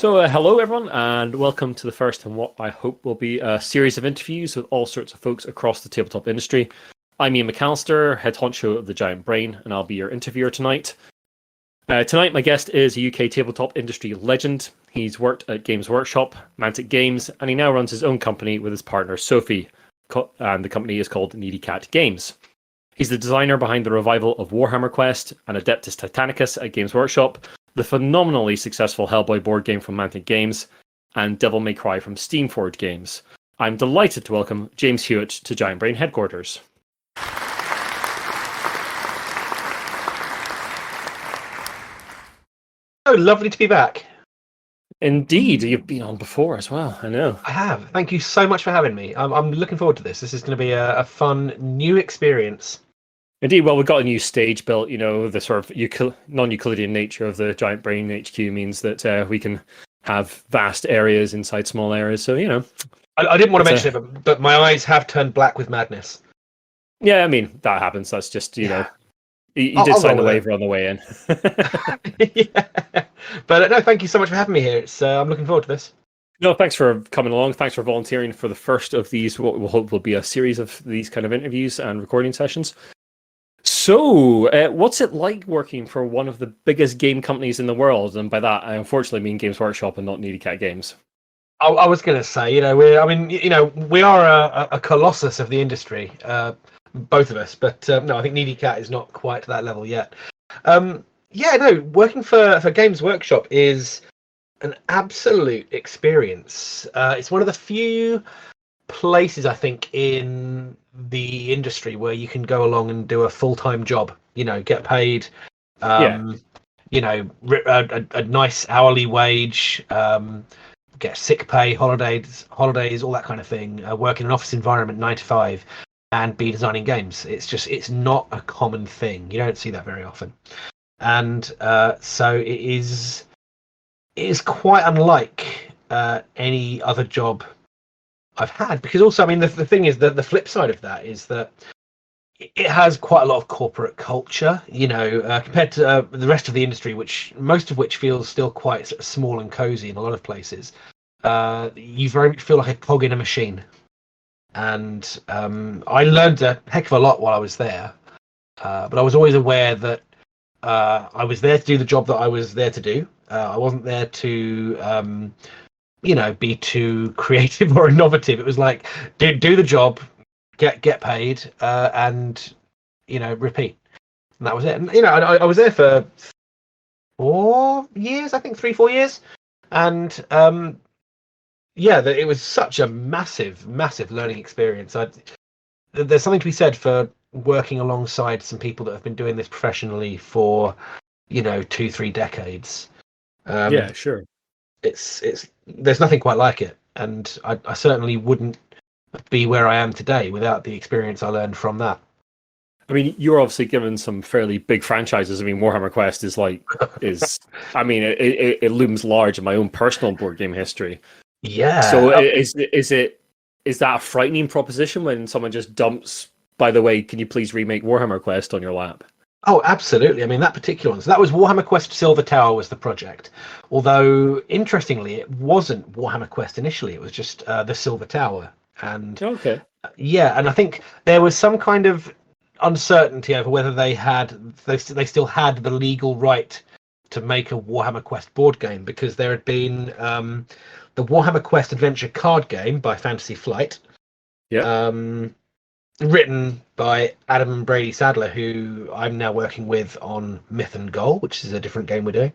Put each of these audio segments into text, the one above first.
Hello everyone, and welcome to the first and what I hope will be a series of interviews with all sorts of folks across the tabletop industry. I'm Iain McAllister, head honcho of the Giant Brain, and I'll be your interviewer tonight. Tonight, my guest is a UK tabletop industry legend. He's worked at Games Workshop, Mantic Games, and he now runs his own company with his partner Sophie, and the company is called Needy Cat Games. He's the designer behind the revival of Warhammer Quest and Adeptus Titanicus at Games Workshop, the phenomenally successful Hellboy board game from Mantic Games, and Devil May Cry from Steamforged Games. I'm delighted to welcome James Hewitt to Giant Brain headquarters. Oh, lovely to be back. Indeed, you've been on before as well, I know. I have. Thank you so much for having me. I'm looking forward to this. This is going to be a fun new experience. Indeed, well, we've got a new stage built. You know, the sort of non-Euclidean nature of the Giant Brain HQ means that we can have vast areas inside small areas. So, you know. I didn't want to mention it, but my eyes have turned black with madness. Yeah, I mean, that happens. That's just, you know, you did sign the waiver on the way in. Yeah. But no, thank you so much for having me here. I'm looking forward to this. No, thanks for coming along. Thanks for volunteering for the first of these, what we'll hope will be a series of these kind of interviews and recording sessions. So, what's it like working for one of the biggest game companies in the world? And by that, I unfortunately mean Games Workshop and not Needy Cat Games. I was going to say, we are a colossus of the industry, both of us. But no, I think Needy Cat is not quite to that level yet. Working for Games Workshop is an absolute experience. It's one of the few places, I think, in the industry where you can go along and do a full-time job, get paid, a nice hourly wage, get sick pay, holidays, all that kind of thing, work in an office environment 9 to 5 and be designing games. It's not a common thing. You don't see that very often. And so it is quite unlike any other job I've had, because also, I mean, the thing is that the flip side of that is that it has quite a lot of corporate culture, compared to the rest of the industry, most of which feels still quite sort of small and cozy in a lot of places. You very much feel like a cog in a machine. And I learned a heck of a lot while I was there, but I was always aware that I was there to do the job that I was there to do. I wasn't there to be too creative or innovative. It was like do the job, get paid, and repeat. And that was it. And I was there for 4 years, I think 3-4 years, and it was such a massive learning experience. There's something to be said for working alongside some people that have been doing this professionally for 2-3 decades. Yeah, sure. There's nothing quite like it, and I certainly wouldn't be where I am today without the experience I learned from that. I mean, you're obviously given some fairly big franchises. I mean, Warhammer Quest it looms large in my own personal board game history. Yeah. So is that a frightening proposition when someone just dumps, by the way, can you please remake Warhammer Quest on your lap? Oh, absolutely. I mean, that particular one. So that was Warhammer Quest Silver Tower was the project. Although, interestingly, it wasn't Warhammer Quest initially. It was just the Silver Tower. And okay. And I think there was some kind of uncertainty over whether they still had the legal right to make a Warhammer Quest board game, because there had been the Warhammer Quest Adventure card game by Fantasy Flight. Yeah. Written by Adam and Brady Sadler, who I'm now working with on Myth and Goal, which is a different game we're doing.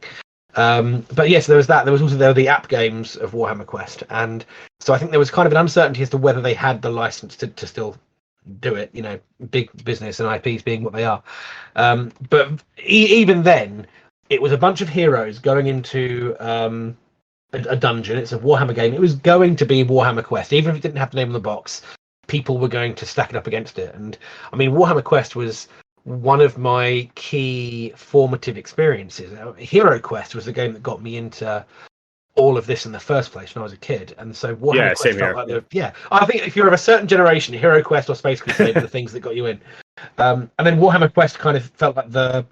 But yes, there was that. There were the app games of Warhammer Quest, and so I think there was kind of an uncertainty as to whether they had the license to still do it. Big business and IPs being what they are. But even then, it was a bunch of heroes going into a dungeon. It's a Warhammer game. It was going to be Warhammer Quest, even if it didn't have the name on the box. People were going to stack it up against it. And I mean, Warhammer Quest was one of my key formative experiences. Hero Quest was the game that got me into all of this in the first place when I was a kid. And so Warhammer Quest felt like I think if you're of a certain generation, Hero Quest or Space Crusade were the things that got you in. And then Warhammer Quest kind of felt like the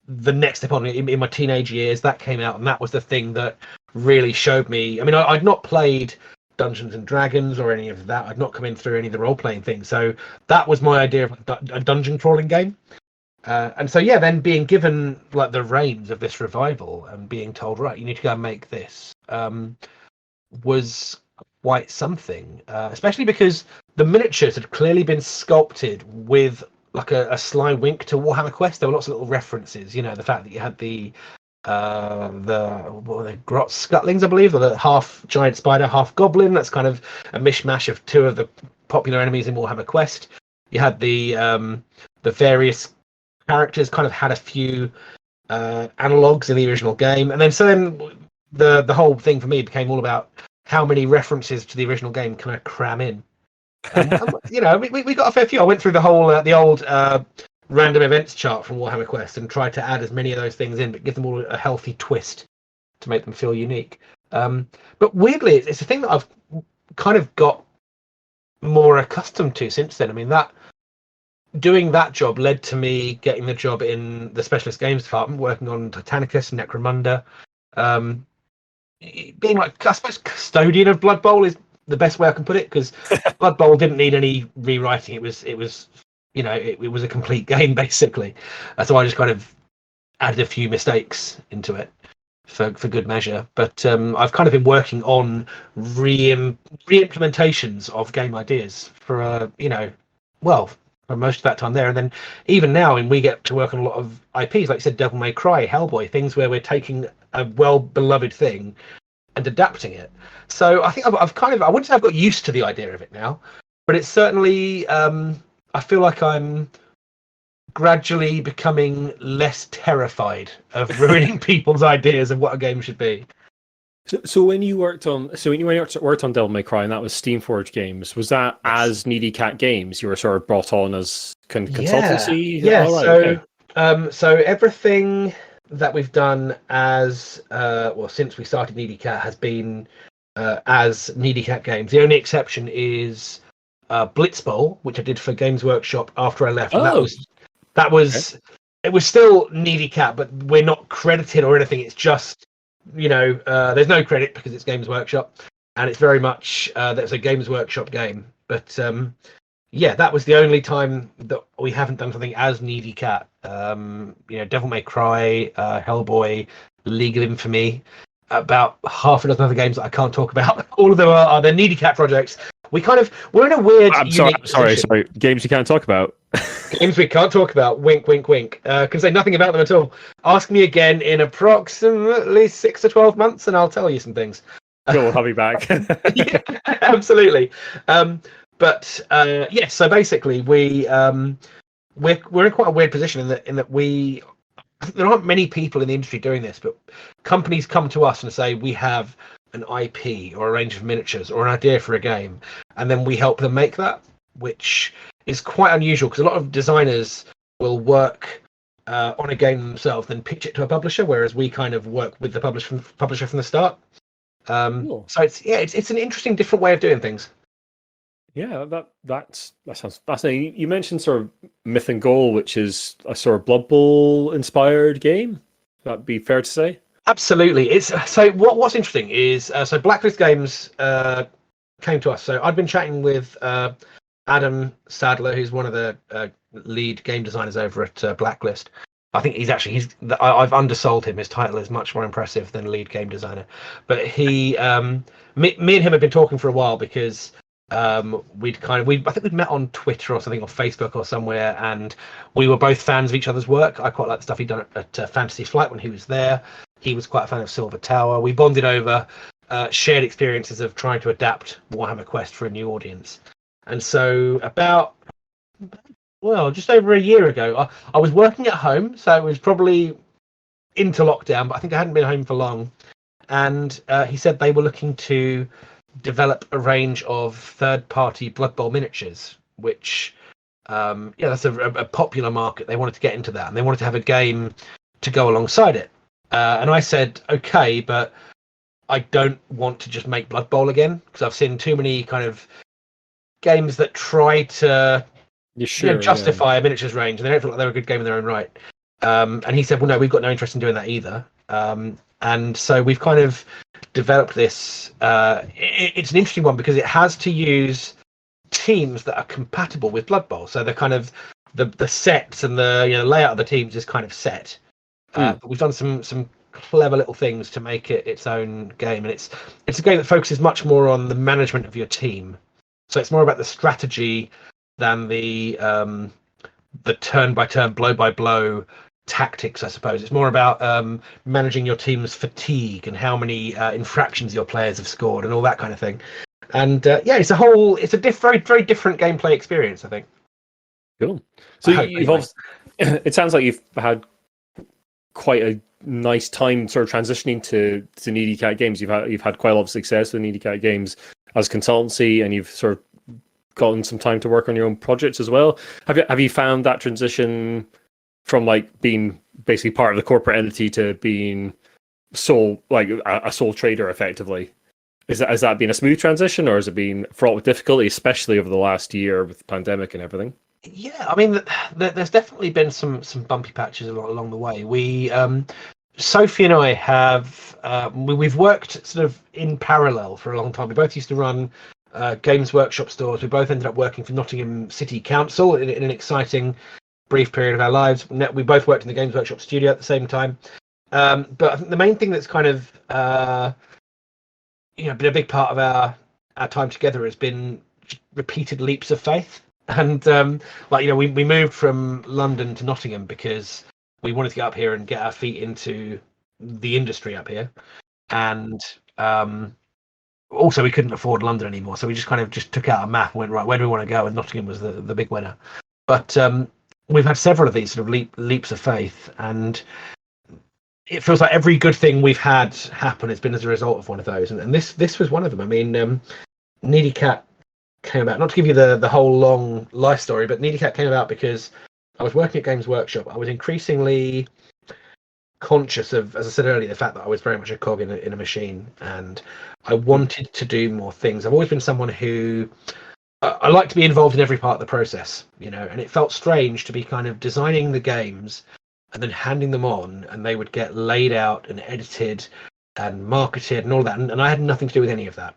next step on in my teenage years. That came out, and that was the thing that really showed me. I mean, I'd not played Dungeons and Dragons or any of that. I'd not come in through any of the role playing things. So that was my idea of a dungeon crawling game. And so, yeah, then being given like the reins of this revival and being told, right, you need to go and make this, was quite something. Especially because the miniatures had clearly been sculpted with like a sly wink to Warhammer Quest. There were lots of little references. You know, the fact that you had the what were they, grot scuttlings, I believe, or the half giant spider, half goblin. That's kind of a mishmash of two of the popular enemies in Warhammer Quest. You had the various characters kind of had a few analogs in the original game, and then the whole thing for me became all about how many references to the original game can I cram in. You know, we got a fair few. I went through the whole the old random events chart from Warhammer Quest and tried to add as many of those things in, but give them all a healthy twist to make them feel unique. But weirdly, it's a thing that I've kind of got more accustomed to since then. I mean, that doing that job led to me getting the job in the Specialist Games department, working on Titanicus and Necromunda. Being like, I suppose, custodian of Blood Bowl is the best way I can put it, because Blood Bowl didn't need any rewriting. It was you know, it was a complete game basically. So I just kind of added a few mistakes into it for good measure. But I've kind of been working on re-implementations of game ideas for you know, well, for most of that time there. And then even now, and we get to work on a lot of IPs, like you said, Devil May Cry, Hellboy, things where we're taking a well-beloved thing and adapting it. So I think I've kind of, I wouldn't say I've got used to the idea of it now, but it's certainly, I feel like I'm gradually becoming less terrified of ruining people's ideas of what a game should be. So when you worked on Devil May Cry, and that was Steamforged Games, was that as Needy Cat Games? You were sort of brought on as consultancy? Yeah. Oh, right, so okay. So everything that we've done as since we started Needy Cat has been as Needy Cat Games. The only exception is Blitz Bowl, which I did for Games Workshop after I left. And that was okay. It was still Needy Cat, but we're not credited or anything. It's just, you know, there's no credit because it's Games Workshop, and it's very much that's a Games Workshop game. But yeah, that was the only time that we haven't done something as Needy Cat. You know, Devil May Cry, Hellboy, League of Infamy, about half a dozen other games that I can't talk about. All of them are the Needy Cat projects. We're in a weird. I'm sorry. Games you can't talk about. Games we can't talk about. Wink, wink, wink. Can say nothing about them at all. Ask me again in approximately 6 to 12 months, and I'll tell you some things. Cool, I'll be back. Yeah, absolutely. But yes, so basically we're in quite a weird position in that there aren't many people in the industry doing this, but companies come to us and say we have an IP or a range of miniatures or an idea for a game, and then we help them make that, which is quite unusual because a lot of designers will work on a game themselves, then pitch it to a publisher, whereas we kind of work with the publisher from the start. Cool. So it's an interesting, different way of doing things. Yeah, that sounds fascinating. You mentioned sort of Myth and Goal, which is a sort of Blood Bowl inspired game. That'd be fair to say. Absolutely. It's so what's interesting is so Blacklist Games came to us. So I'd been chatting with Adam Sadler, who's one of the lead game designers over at Blacklist. I think I've undersold him. His title is much more impressive than lead game designer. But me and him have been talking for a while because I think we'd met on Twitter or something, or Facebook or somewhere, and we were both fans of each other's work. I quite liked the stuff he'd done at Fantasy Flight when he was there. He was quite a fan of Silver Tower. We bonded over shared experiences of trying to adapt Warhammer Quest for a new audience. And so just over a year ago, I was working at home, so it was probably into lockdown, but I think I hadn't been home for long. And he said they were looking to develop a range of third-party Blood Bowl miniatures, which, that's a popular market. They wanted to get into that, and they wanted to have a game to go alongside it. And I said, okay, but I don't want to just make Blood Bowl again, because I've seen too many kind of games that try to justify a miniatures range, and they don't feel like they're a good game in their own right. And he said, well, no, we've got no interest in doing that either. And so we've kind of developed this. It's an interesting one because it has to use teams that are compatible with Blood Bowl. So the kind of the sets and the layout of the teams is kind of set. But we've done some clever little things to make it its own game, and it's a game that focuses much more on the management of your team. So it's more about the strategy than the turn by turn, blow by blow tactics, I suppose. It's more about managing your team's fatigue and how many infractions your players have scored and all that kind of thing. And it's a very, very different gameplay experience, I think. Cool. So it sounds like you've had quite a nice time sort of transitioning to Needy Cat Games. You've had quite a lot of success with Needy Cat Games as consultancy, and you've sort of gotten some time to work on your own projects as well. Have you found that transition from like being basically part of the corporate entity to being a sole trader effectively? Has that been a smooth transition, or has it been fraught with difficulty, especially over the last year with the pandemic and everything? Yeah, I mean, there's definitely been some bumpy patches along the way. Sophie and I have we've worked sort of in parallel for a long time. We both used to run Games Workshop stores. We both ended up working for Nottingham City Council in an exciting brief period of our lives. We both worked in the Games Workshop studio at the same time. But I think the main thing that's kind of been a big part of our time together has been repeated leaps of faith. And we moved from London to Nottingham because we wanted to get up here and get our feet into the industry up here. And also we couldn't afford London anymore, so we just took out a map and went, right, where do we want to go? And Nottingham was the big winner. But we've had several of these sort of leaps of faith, and it feels like every good thing we've had happen has been as a result of one of those. And this was one of them. I mean, Needy Cat came about, not to give you the whole long life story, but Needy Cat came about because I was working at Games Workshop. I was increasingly conscious of, as I said earlier, the fact that I was very much a cog in a machine, and I wanted to do more things. I've always been someone who I like to be involved in every part of the process, and it felt strange to be kind of designing the games and then handing them on, and they would get laid out and edited and marketed and all that, and I had nothing to do with any of that.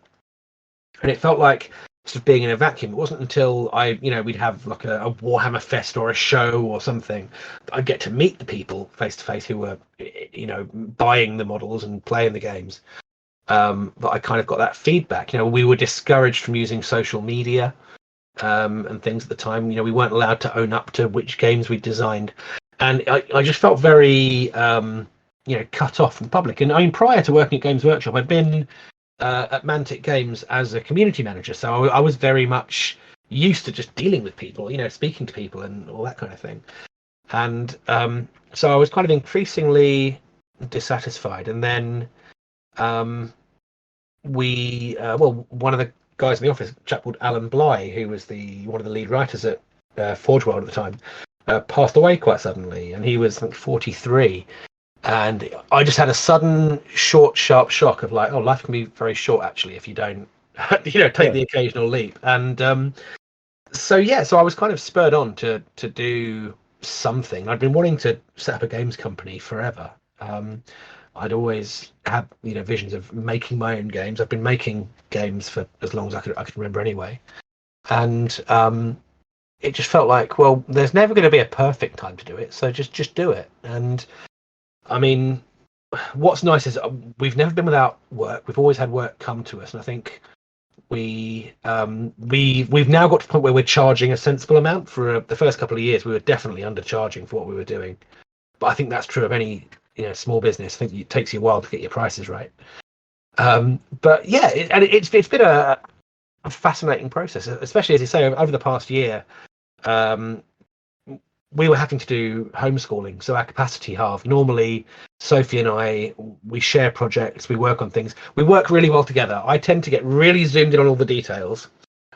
And it felt like sort of being in a vacuum. It wasn't until we'd have like a Warhammer Fest or a show or something, I'd get to meet the people face to face who were, buying the models and playing the games. But I kind of got that feedback. We were discouraged from using social media and things at the time. We weren't allowed to own up to which games we designed, and I just felt very, cut off from public. And I mean, prior to working at Games Workshop, I'd been at Mantic Games as a community manager, so I was very much used to just dealing with people, speaking to people and all that kind of thing. And so I was kind of increasingly dissatisfied. And then one of the guys in the office, a chap called Alan Bly, who was one of the lead writers at Forge World at the time, passed away quite suddenly, and he was, I think, 43. And I just had a sudden, short, sharp shock of like, oh, life can be very short actually if you don't, take the occasional leap. And so I was kind of spurred on to do something. I'd been wanting to set up a games company forever. I'd always had visions of making my own games. I've been making games for as long as I could remember anyway. And it just felt like, well, there's never going to be a perfect time to do it, so just do it. And I mean, what's nice is we've never been without work. We've always had work come to us, and I think we've now got to the point where we're charging a sensible amount. For the first couple of years, we were definitely undercharging for what we were doing, but I think that's true of any small business. I think it takes you a while to get your prices right. But yeah, it's been a fascinating process, especially as you say over the past year. We were having to do homeschooling, so our capacity halved. Normally, Sophie and I, we share projects, we work on things. We work really well together. I tend to get really zoomed in on all the details,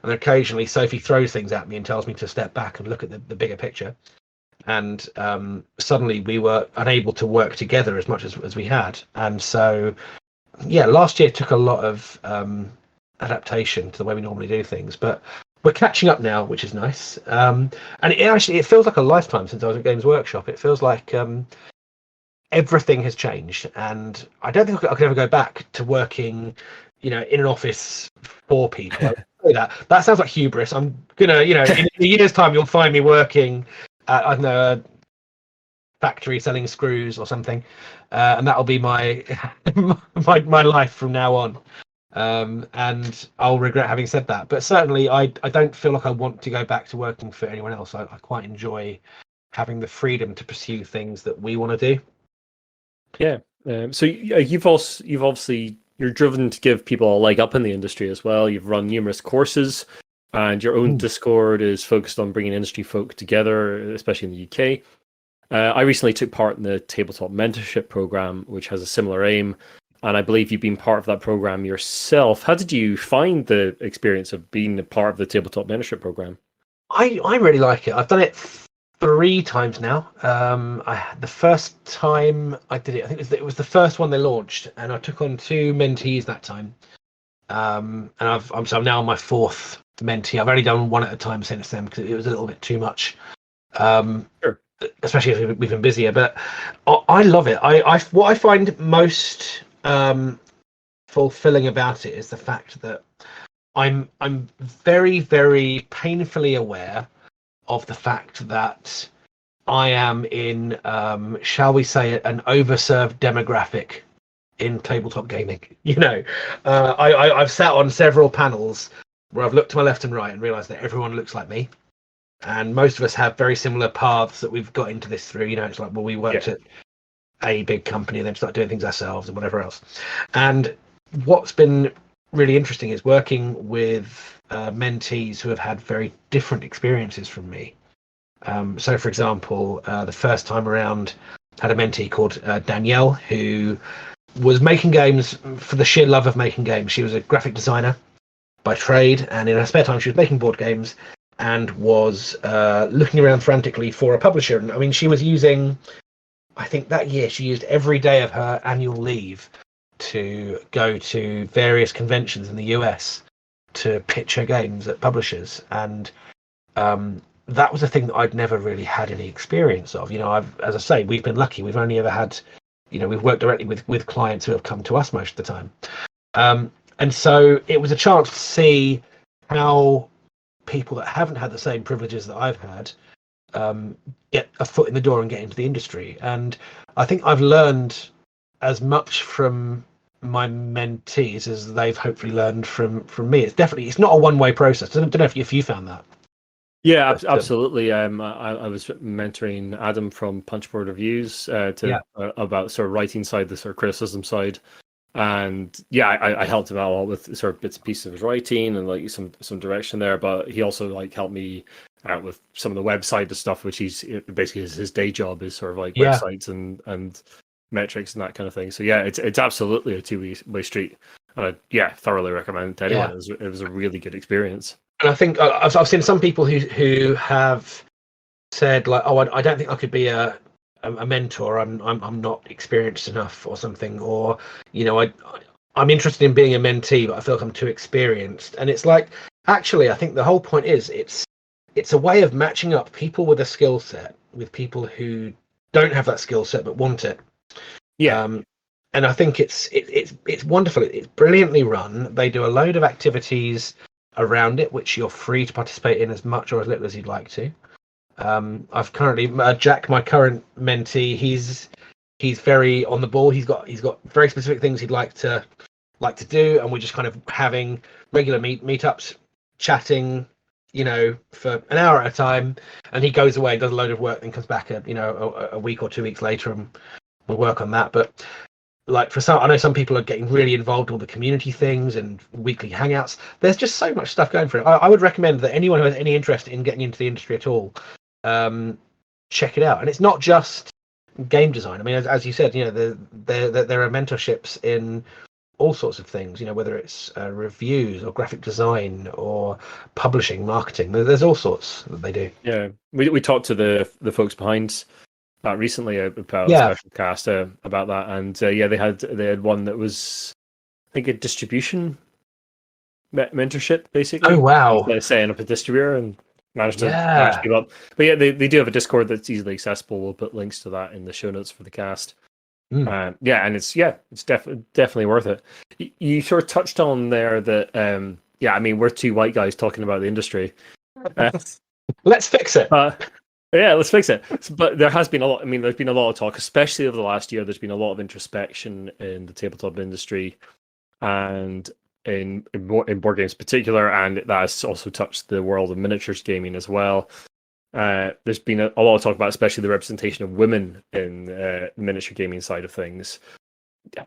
and occasionally Sophie throws things at me and tells me to step back and look at the bigger picture. And suddenly we were unable to work together as much as we had. And so, last year took a lot of adaptation to the way we normally do things, but we're catching up now, which is nice. And it feels like a lifetime since I was at Games Workshop. It feels like everything has changed, and I don't think I could ever go back to working, in an office for people. I say that sounds like hubris. I'm gonna, in a year's time, you'll find me working at, I don't know, a factory selling screws or something, and that'll be my my life from now on. And I'll regret having said that, but certainly I don't feel like I want to go back to working for anyone else. I quite enjoy having the freedom to pursue things that we want to do. Yeah. So you've obviously you're driven to give people a leg up in the industry as well. You've run numerous courses, and your own Discord is focused on bringing industry folk together, especially in the UK. I recently took part in the Tabletop Mentorship program, which has a similar aim, and I believe you've been part of that program yourself. How did you find the experience of being a part of the Tabletop Mentorship program? I really like it. I've done it 3 times now. The first time I did it, I think it was the first one they launched, and I took on 2 mentees that time. And I'm now on my 4th mentee. I've only done one at a time since then because it was a little bit too much. Sure. Especially as we've been busier, but I love it. What I find most fulfilling about it is the fact that I'm very, very painfully aware of the fact that I am in, shall we say, an overserved demographic in tabletop gaming. I've sat on several panels where I've looked to my left and right and realised that everyone looks like me. And most of us have very similar paths that we've got into this through. It's like, well, we worked at a big company and then start doing things ourselves and whatever else. And what's been really interesting is working with mentees who have had very different experiences from me. So, for example, the first time around, had a mentee called Danielle, who was making games for the sheer love of making games. She was a graphic designer by trade, and in her spare time, she was making board games and was looking around frantically for a publisher. And I mean, she was using, I think that year, she used every day of her annual leave to go to various conventions in the US to pitch her games at publishers. And that was a thing that I'd never really had any experience of. As I say, we've been lucky. We've only ever had, we've worked directly with clients who have come to us most of the time. And so it was a chance to see how people that haven't had the same privileges that I've had get a foot in the door and get into the industry. And I think I've learned as much from my mentees as they've hopefully learned from me. It's not a one-way process. I don't know if you found that. Yeah, absolutely. I was mentoring Adam from Punchboard Reviews about sort of writing side, the sort of criticism side. And yeah, I helped him out a lot with sort of bits and pieces of his writing and like some direction there. But he also like helped me out with some of the website stuff, which he's basically his day job is sort of like websites and metrics and that kind of thing. So yeah, it's absolutely a two-way street, and I thoroughly recommend it to anyone. It was a really good experience. And I think I've seen some people who have said like, oh, I don't think I could be a mentor. I'm not experienced enough or something, or I'm interested in being a mentee, but I feel like I'm too experienced. And it's like, actually, I think the whole point is it's a way of matching up people with a skill set with people who don't have that skill set but want it. And I think it's wonderful. It's brilliantly run. They do a load of activities around it, which you're free to participate in as much or as little as you'd like to. I've currently Jack, my current mentee. He's very on the ball. He's got very specific things he'd like to do, and we're just kind of having regular meetups, chatting, for an hour at a time. And he goes away, does a load of work, and comes back a week or 2 weeks later, and we'll work on that. But like for some, I know some people are getting really involved in all the community things and weekly hangouts. There's just so much stuff going for it. I would recommend that anyone who has any interest in getting into the industry at all, check it out. And it's not just game design. I mean, as you said, there are mentorships in all sorts of things, whether it's reviews or graphic design or publishing, marketing. There's all sorts that they do. Yeah, we talked to the folks behind that recently about a special cast about that, and they had one that was, I think, a distribution mentorship basically. Oh wow! Setting up a distributor and managed to keep up. But yeah, they do have a Discord that's easily accessible. We'll put links to that in the show notes for the cast. Yeah, and it's definitely worth it. You sort of touched on there that I mean, we're two white guys talking about the industry. Let's fix it. Yeah, let's fix it. But there has been a lot. I mean, there's been a lot of talk, especially over the last year. There's been a lot of introspection in the tabletop industry, and in board games in particular, and that has also touched the world of miniatures gaming as well. There's been a lot of talk about, especially the representation of women in the miniature gaming side of things.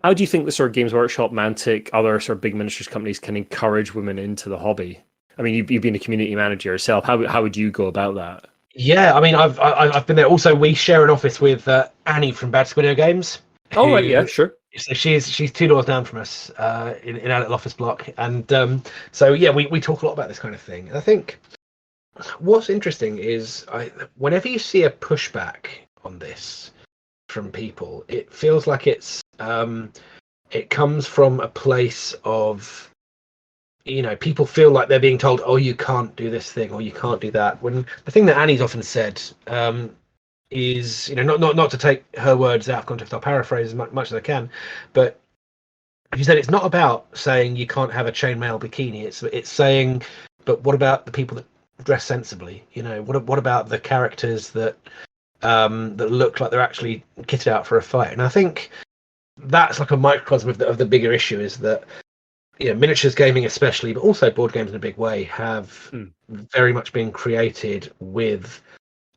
How do you think the sort of Games Workshop, Mantic, other sort of big miniatures companies can encourage women into the hobby? I mean, you've been a community manager yourself. How would you go about that? Yeah, I mean, I've been there. Also, we share an office with Annie from Squiddo Games. Oh, right, yeah, sure. So she's 2 doors down from us in our little office block, and so yeah, we talk a lot about this kind of thing. And I think what's interesting is whenever you see a pushback on this from people, it feels like it comes from a place of, people feel like they're being told, oh, you can't do this thing or you can't do that. When the thing that Annie's often said is, not to take her words out of context, I'll paraphrase as much as I can, but she said it's not about saying you can't have a chainmail bikini. It's saying, but what about the people that dress sensibly? What about the characters that look like they're actually kitted out for a fight? And I think that's like a microcosm of the bigger issue, is that miniatures gaming especially, but also board games in a big way, have very much been created with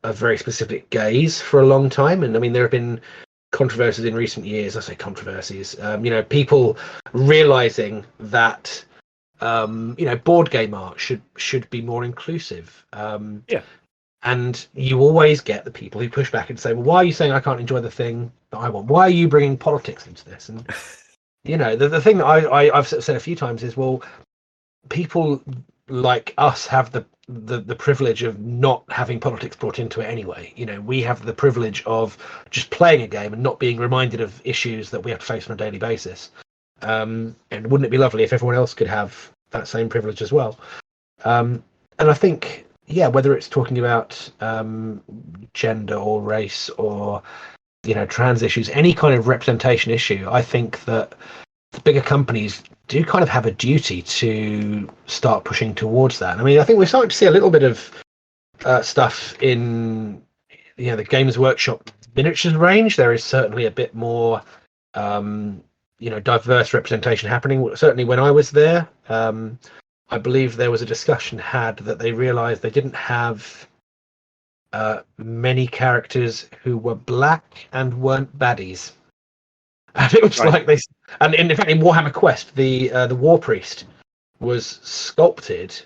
a very specific gaze for a long time. And I mean, there have been controversies in recent years. I say controversies, people realizing that board game art should be more inclusive. And you always get the people who push back and say, well, why are you saying I can't enjoy the thing that I want? Why are you bringing politics into this? And the thing that I've said a few times is, well, people like us have the privilege of not having politics brought into it anyway. We have the privilege of just playing a game and not being reminded of issues that we have to face on a daily basis. And wouldn't it be lovely if everyone else could have that same privilege as well? And I think, whether it's talking about gender or race or trans issues, any kind of representation issue, I think that the bigger companies do kind of have a duty to start pushing towards that. I mean, I think we're starting to see a little bit of stuff in the Games Workshop miniatures range. There is certainly a bit more diverse representation happening. Certainly when I was there, I believe there was a discussion had that they realized they didn't have many characters who were black and weren't baddies. And it was like they, and in fact, in Warhammer Quest, the War Priest was sculpted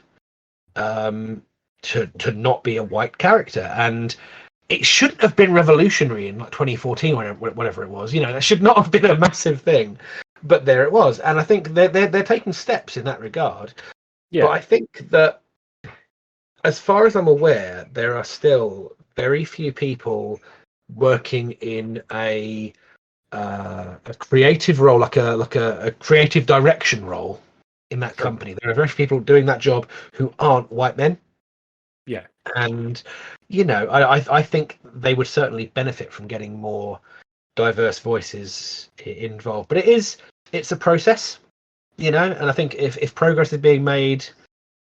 to not be a white character, and it shouldn't have been revolutionary in like 2014, whatever it was. That should not have been a massive thing, but there it was. And I think they're taking steps in that regard. Yeah. But I think that, as far as I'm aware, there are still very few people working in a creative role, like a creative direction role in that company. There are very few people doing that job who aren't white men. Yeah. And I think they would certainly benefit from getting more diverse voices involved. But it's a process, and I think if progress is being made,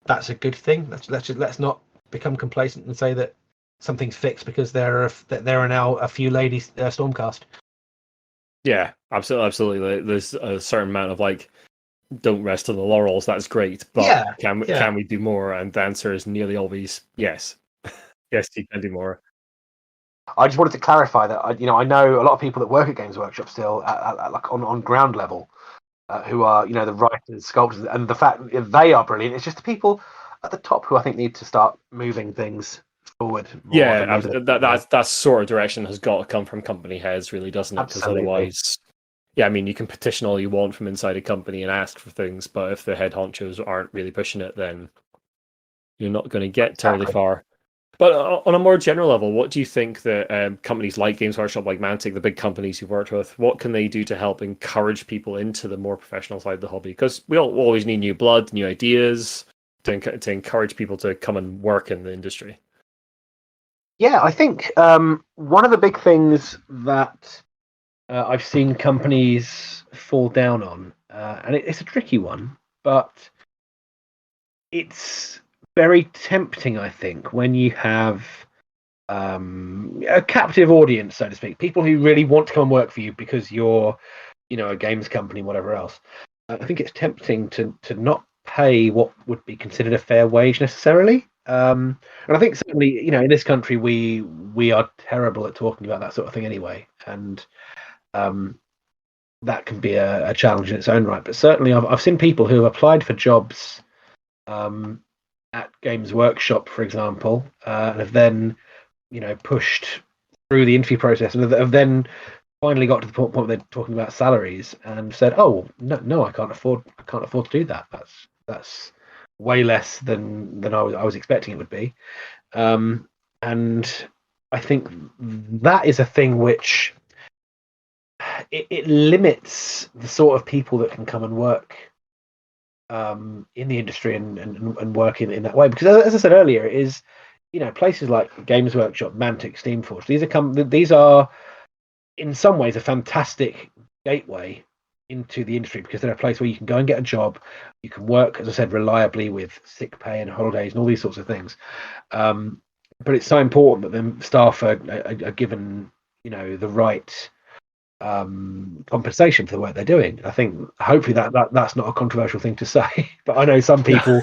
that's a good thing. Let's not become complacent and say that something's fixed because there are now a few ladies Stormcast. Yeah, absolutely. There's a certain amount of don't rest on the laurels. That's great, but can we do more? And the answer is nearly always yes. Yes, you can do more. I just wanted to clarify that I know a lot of people that work at Games Workshop still at like on ground level, who are the writers, sculptors, and the fact that they are brilliant. It's just the people at the top who I think need to start moving things forward more. Yeah, that sort of direction has got to come from company heads, really, doesn't it? Because otherwise, I mean, you can petition all you want from inside a company and ask for things, but if the head honchos aren't really pushing it, then you're not going to get terribly far. But on a more general level, what do you think that companies like Games Workshop, like Mantic, the big companies you've worked with, what can they do to help encourage people into the more professional side of the hobby? Because we always need new blood, new ideas to encourage people to come and work in the industry. Yeah, I think one of the big things that I've seen companies fall down on, and it's a tricky one, but it's very tempting, I think, when you have a captive audience, so to speak, people who really want to come and work for you because you're, a games company, whatever else. I think it's tempting to not pay what would be considered a fair wage necessarily. And I think certainly, in this country, we are terrible at talking about that sort of thing anyway, and um, that can be a challenge in its own right. But certainly, I've seen people who have applied for jobs um, at Games Workshop, for example, and have then pushed through the interview process and have then finally got to the point where they're talking about salaries and said, "Oh, no, I can't afford to do that. That's way less than I was expecting it would be." And I think that is a thing which it limits the sort of people that can come and work in the industry and work in that way. Because as I said earlier, it is places like Games Workshop, Mantic, Steamforged. These are in some ways a fantastic gateway into the industry because they're a place where you can go and get a job, you can work, as I said, reliably with sick pay and holidays and all these sorts of things. But it's so important that the staff are given the right compensation for the work they're doing. I think hopefully that's not a controversial thing to say, but I know some people,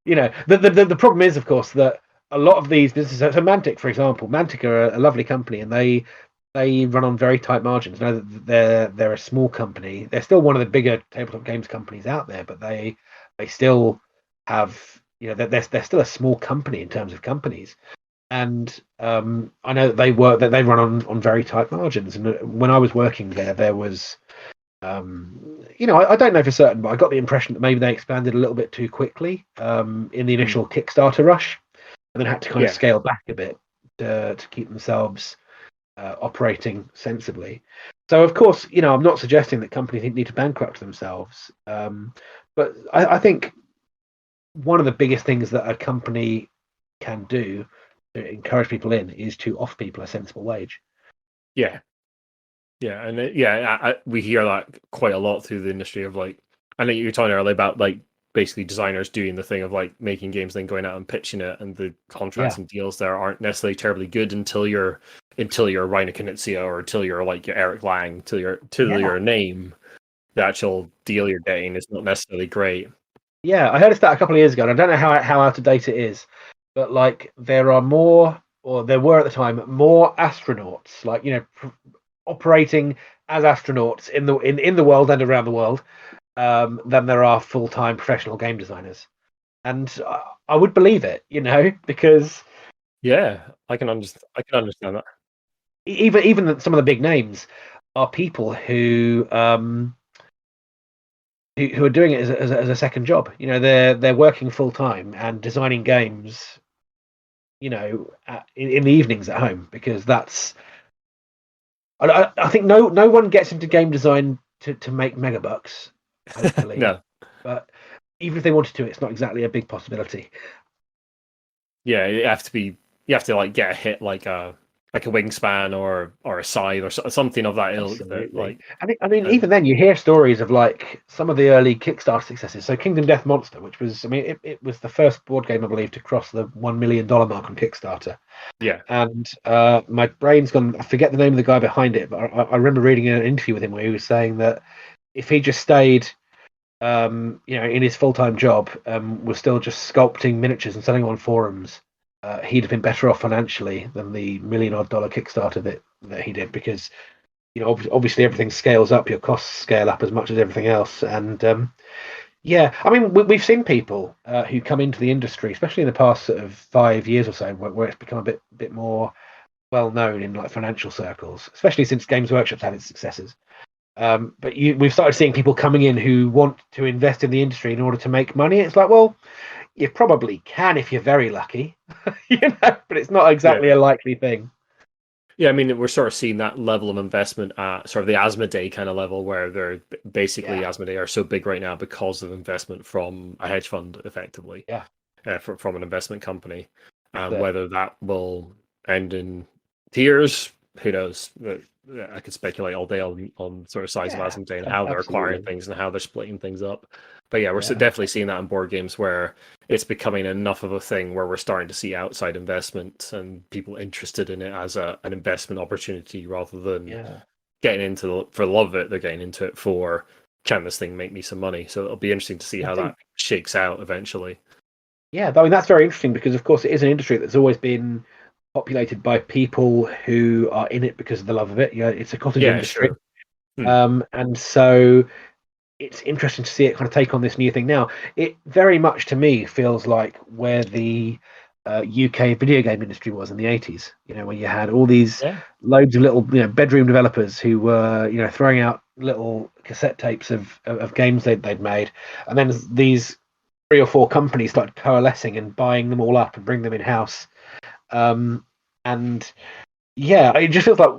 the problem is, of course, that a lot of these businesses, so Mantic, for example, Mantic are a lovely company, and they run on very tight margins. Now that they're a small company, they're still one of the bigger tabletop games companies out there, but they still have, they're still a small company in terms of companies. And I know that they run on very tight margins. And when I was working there was, I don't know for certain, but I got the impression that maybe they expanded a little bit too quickly in the initial Kickstarter rush, and then had to kind of scale back a bit to keep themselves operating sensibly. So, of course, I'm not suggesting that companies need to bankrupt themselves, but I think one of the biggest things that a company can do to encourage people in is to offer people a sensible wage. Yeah, and we hear that quite a lot through the industry of like, I think you were talking earlier about like basically designers doing the thing of like making games, then going out and pitching it, and the contracts and deals there aren't necessarily terribly good until you're Reiner Knizia or until you're like your Eric Lang, till your name. The actual deal you're getting is not necessarily great. Yeah, I heard a stat a couple of years ago, and I don't know how out of date it is, but like there are more, or there were at the time, more astronauts, like operating as astronauts in the world and around the world, than there are full-time professional game designers. And I would believe it, because I can understand that. even some of the big names are people who are doing it as a second job. They're working full time and designing games, in the evenings at home, because that's. I think no one gets into game design to make megabucks, hopefully. No. But even if they wanted to, it's not exactly a big possibility. Yeah, you have to like get a hit like a wingspan or a scythe or something of that ilk. Absolutely. I mean, even then, you hear stories of like some of the early Kickstarter successes. So Kingdom Death Monster, which was, it was the first board game, I believe, to cross the $1 million mark on Kickstarter. Yeah. And my brain's gone. I forget the name of the guy behind it, but I remember reading an interview with him where he was saying that if he just stayed, in his full-time job, was still just sculpting miniatures and selling on forums, he'd have been better off financially than the $1 million Kickstarter that he did, because obviously everything scales up, your costs scale up as much as everything else. And I mean, we've seen people who come into the industry, especially in the past sort of 5 years or so, where it's become a bit more well known in like financial circles, especially since Games Workshop's had its successes. But we've started seeing people coming in who want to invest in the industry in order to make money. It's like, well, you probably can if you're very lucky, but it's not exactly a likely thing. Yeah, I mean, we're sort of seeing that level of investment at sort of the Asmodee kind of level, where they're basically Asmodee are so big right now because of investment from a hedge fund, effectively. Yeah. From an investment company. Whether that will end in tears, who knows? I could speculate all day on sort of size of licensing and how they're acquiring absolutely. things and how they're splitting things up. But yeah, we're Yeah. definitely seeing that in board games where it's becoming enough of a thing where we're starting to see outside investment and people interested in it as an investment opportunity rather than Yeah. getting into for the love of it. They're getting into it for, can this thing make me some money? So it'll be interesting to see how that shakes out eventually. Yeah, I mean that's very interesting because of course it is an industry that's always been populated by people who are in it because of the love of it. You know, it's a cottage industry. Sure. Hmm. And so it's interesting to see it kind of take on this new thing now. It very much to me feels like where the UK video game industry was in the 80s, you know, where you had all these loads of little, you know, bedroom developers who were, you know, throwing out little cassette tapes of games they'd made, and then these 3 or 4 companies started coalescing and buying them all up and bring them in house. And yeah, it just feels like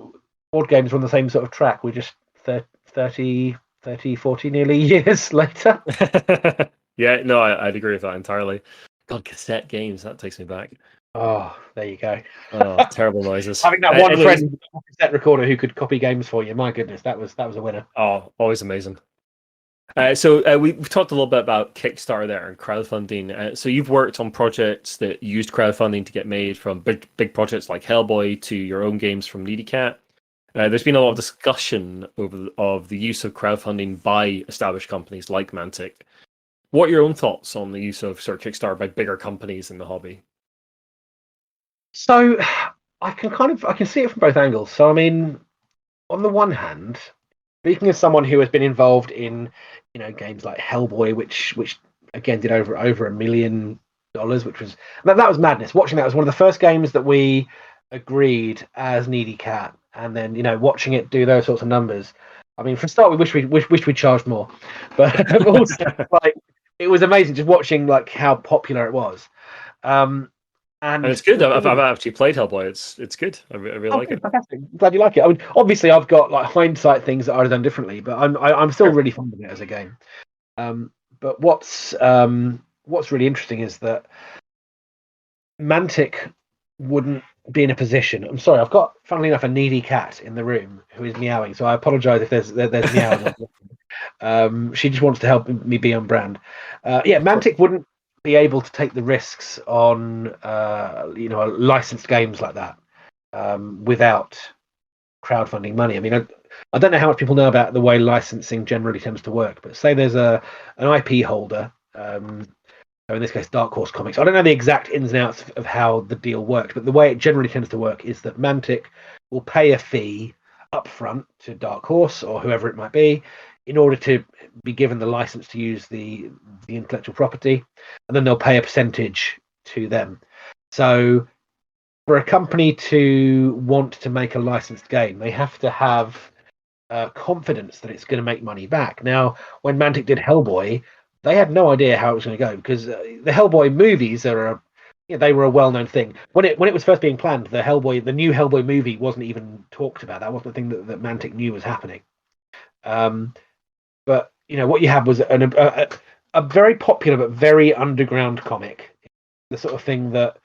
board games are on the same sort of track. We're just 30, 40 nearly years later. Yeah, no, I'd agree with that entirely. God, cassette games, that takes me back. Oh, there you go. Oh, terrible noises. Having that one Anyways, friend with a cassette recorder who could copy games for you, my goodness, that was a winner. oh, always amazing. So we've talked a little bit about Kickstarter there and crowdfunding. So you've worked on projects that used crowdfunding to get made, from big projects like Hellboy to your own games from Needy Cat. There's been a lot of discussion of the use of crowdfunding by established companies like Mantic. What are your own thoughts on the use of sort of Kickstarter by bigger companies in the hobby? So I can see it from both angles. So I mean, on the one hand, speaking as someone who has been involved in, you know, games like Hellboy, which again did over $1 million, which was that was madness. Watching that was one of the first games that we agreed as Needy Cat, and then, you know, watching it do those sorts of numbers. I mean, for a start, we wish we charged more, but also like it was amazing just watching like how popular it was. And And it's good. the I've thing actually played Hellboy. It's good. I really like it. fantastic. Glad you like it. I mean, obviously, I've got like hindsight things that I'd have done differently, but I'm still Sure. really fond of it as a game. But what's really interesting is that Mantic wouldn't be in a position. I'm sorry, I've got, funnily enough, a needy cat in the room who is meowing. So I apologise if there's meowing. She just wants to help me be on brand. Yeah, Mantic wouldn't be able to take the risks on you know, licensed games like that without crowdfunding money. I mean, I don't know how much people know about the way licensing generally tends to work, but say there's an IP holder, so in this case Dark Horse Comics. I don't know the exact ins and outs of how the deal works, but the way it generally tends to work is that Mantic will pay a fee upfront to Dark Horse or whoever it might be in order to be given the license to use the intellectual property, and then they'll pay a percentage to them. So for a company to want to make a licensed game, they have to have confidence that it's going to make money back. Now, when Mantic did Hellboy, they had no idea how it was going to go, because the Hellboy movies they were a well-known thing. When it was first being planned, the new Hellboy movie wasn't even talked about. That wasn't the thing that Mantic knew was happening. But you know what you had was a very popular but very underground comic, the sort of thing that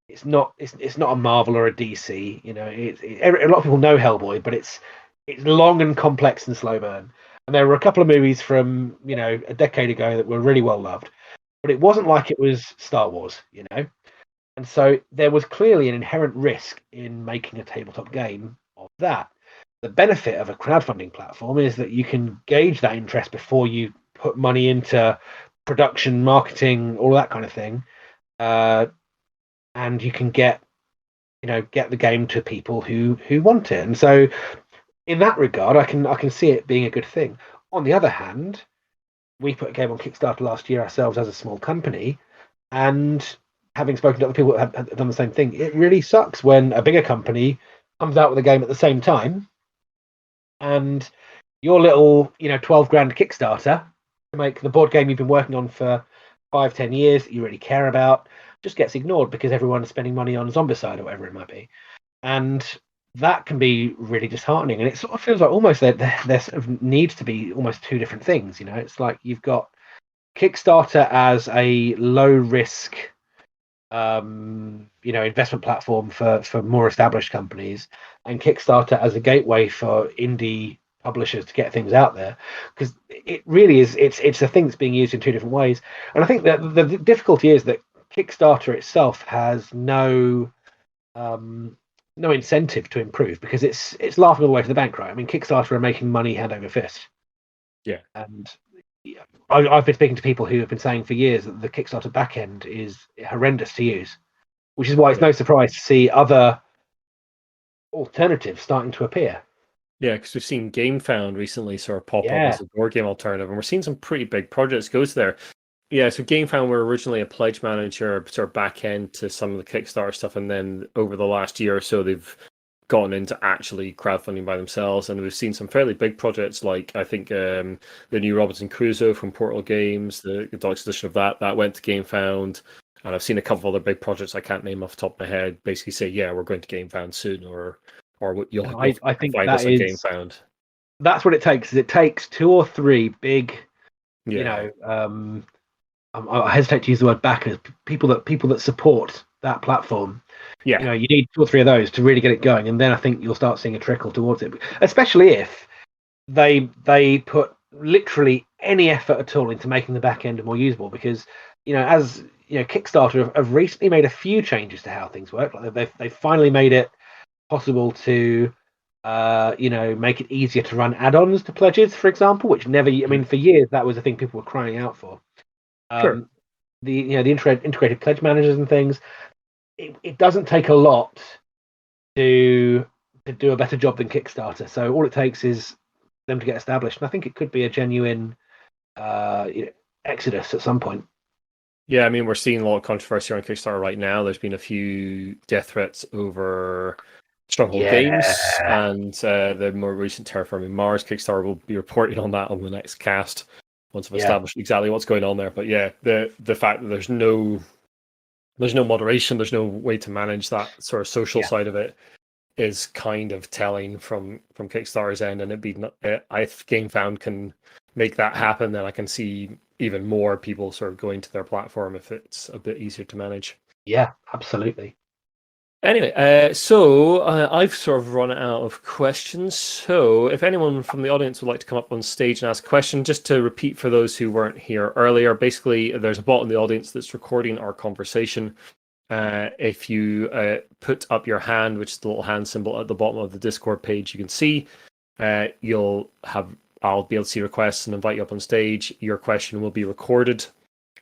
it's not a Marvel or a DC. You know, a lot of people know Hellboy, but it's long and complex and slow burn. And there were a couple of movies from, you know, a decade ago that were really well loved, but it wasn't like it was Star Wars, you know. And so there was clearly an inherent risk in making a tabletop game of that. The benefit of a crowdfunding platform is that you can gauge that interest before you put money into production, marketing, all that kind of thing, and you can get the game to people who want it. And so, in that regard, I can see it being a good thing. On the other hand, we put a game on Kickstarter last year ourselves as a small company, and having spoken to other people that have done the same thing, it really sucks when a bigger company comes out with a game at the same time, and your little, you know, 12 grand Kickstarter to make the board game you've been working on for 5-10 years that you really care about just gets ignored because everyone's spending money on Zombicide or whatever it might be. And that can be really disheartening. And it sort of feels like almost there sort of needs to be almost two different things. You know, it's like you've got Kickstarter as a low risk investment platform for more established companies, and Kickstarter as a gateway for indie publishers to get things out there, because it really is it's a thing that's being used in two different ways. And I think that the difficulty is that Kickstarter itself has no incentive to improve, because it's laughing all the way to the bank, right? I mean, Kickstarter are making money hand over fist. Yeah. And I've been speaking to people who have been saying for years that the Kickstarter backend is horrendous to use, which is why it's no surprise to see other alternatives starting to appear. Yeah, because we've seen GameFound recently sort of pop up Yeah. as a board game alternative, and we're seeing some pretty big projects go to there. Yeah, so GameFound were originally a pledge manager, sort of back end to some of the Kickstarter stuff, and then over the last year or so, they've gotten into actually crowdfunding by themselves, and we've seen some fairly big projects, like I think the new Robinson Crusoe from Portal Games, the deluxe edition of that went to GameFound, and I've seen a couple of other big projects I can't name off the top of my head basically say, yeah, we're going to GameFound soon, or you'll I think find that us on is GameFound. that's what it takes. Is it takes two or three big, Yeah. I hesitate to use the word backers, people that support that platform. Yeah. You need two or three of those to really get it going, and then I think you'll start seeing a trickle towards it. Especially if they put literally any effort at all into making the back end more usable, because Kickstarter have recently made a few changes to how things work. Like they've finally made it possible to make it easier to run add-ons to pledges, for example, which never, I mean, for years that was a thing people were crying out for. Sure. The integrated pledge managers and things. It doesn't take a lot to do a better job than Kickstarter. So all it takes is them to get established, and I think it could be a genuine exodus at some point. Yeah, I mean, we're seeing a lot of controversy on Kickstarter right now. There's been a few death threats over Stronghold Games, and the more recent Terraforming Mars Kickstarter. Will be reporting on that on the next cast once we've established exactly what's going on there. But yeah, the fact that there's no moderation, there's no way to manage that sort of social side of it is kind of telling from Kickstarter's end. And if GameFound can make that happen, then I can see even more people sort of going to their platform if it's a bit easier to manage. Yeah, absolutely. Anyway, so I've sort of run out of questions. So if anyone from the audience would like to come up on stage and ask a question, just to repeat for those who weren't here earlier, basically there's a bot in the audience that's recording our conversation. If you put up your hand, which is the little hand symbol at the bottom of the Discord page, you can see, I'll be able to see requests and invite you up on stage. Your question will be recorded,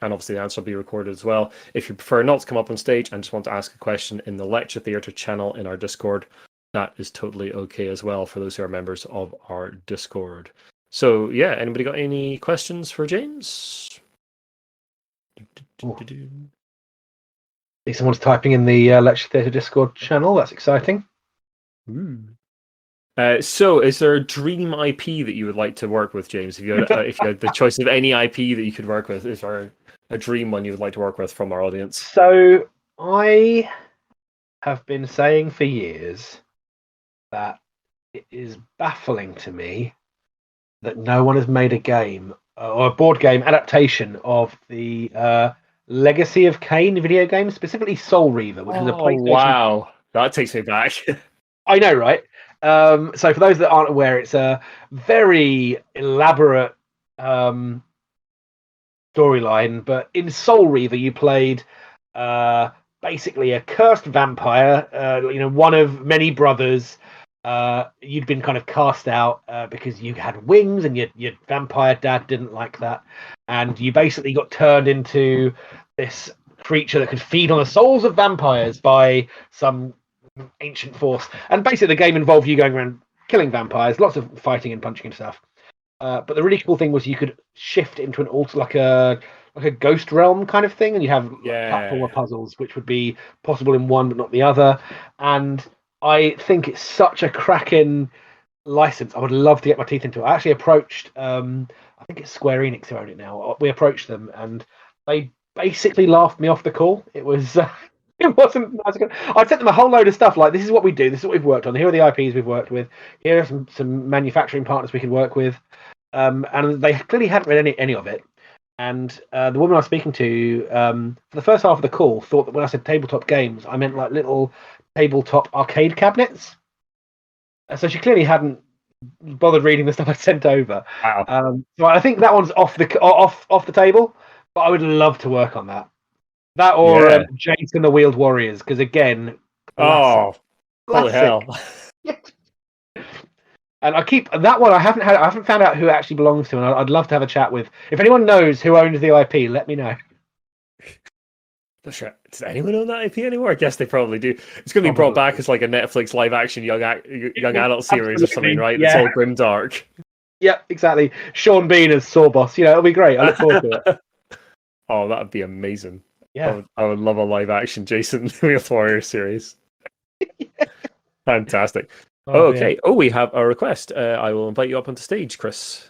and obviously the answer will be recorded as well. If you prefer not to come up on stage and just want to ask a question in the Lecture Theatre channel in our Discord, that is totally okay as well for those who are members of our Discord. So yeah, anybody got any questions for James? Someone's typing in the Lecture Theatre Discord channel. That's exciting. So is there a dream IP that you would like to work with, James? If you had the choice of any IP that you could work with, is there a dream one you would like to work with from our audience? So I have been saying for years that it is baffling to me that no one has made a game or a board game adaptation of the Legacy of Kain video game, specifically Soul Reaver, which was a PlayStation. Wow, that takes me back. I know, right? So for those that aren't aware, it's a very elaborate storyline, but in Soul Reaver you played basically a cursed vampire, one of many brothers. You'd been kind of cast out because you had wings, and your vampire dad didn't like that, and you basically got turned into this creature that could feed on the souls of vampires by some ancient force. And basically the game involved you going around killing vampires, lots of fighting and punching and stuff. But the really cool thing was you could shift into an alter, like a ghost realm kind of thing, and you have platformer puzzles which would be possible in one but not the other. And I think it's such a cracking license. I would love to get my teeth into it. I actually approached I think it's Square Enix who own it now. We approached them and they basically laughed me off the call. It was it wasn't as good. I'd sent them a whole load of stuff like, this is what we do, this is what we've worked on, here are the IPs we've worked with, here are some manufacturing partners we can work with, and they clearly hadn't read any of it. And the woman I was speaking to for the first half of the call thought that when I said tabletop games, I meant like little tabletop arcade cabinets. So she clearly hadn't bothered reading the stuff I sent over. Wow. So I think that one's off the table. But I would love to work on that. That or Yeah. Jason the Wheeled Warriors, because again, classic. Oh, holy hell. And I keep that one. I haven't found out who it actually belongs to, and I'd love to have a chat with. If anyone knows who owns the IP, let me know. Not sure. Does anyone own that IP anymore? I guess they probably do. It's going to be brought back as like a Netflix live action young adult series or something, right? Yeah. It's all grimdark. Yep, exactly. Sean Bean as Sawboss. It'll be great. I look forward to it. Oh, that would be amazing. Yeah. I would love a live action Jason the Wheeled Warrior series. Fantastic. Okay. Oh, we have a request. I will invite you up onto stage, Chris.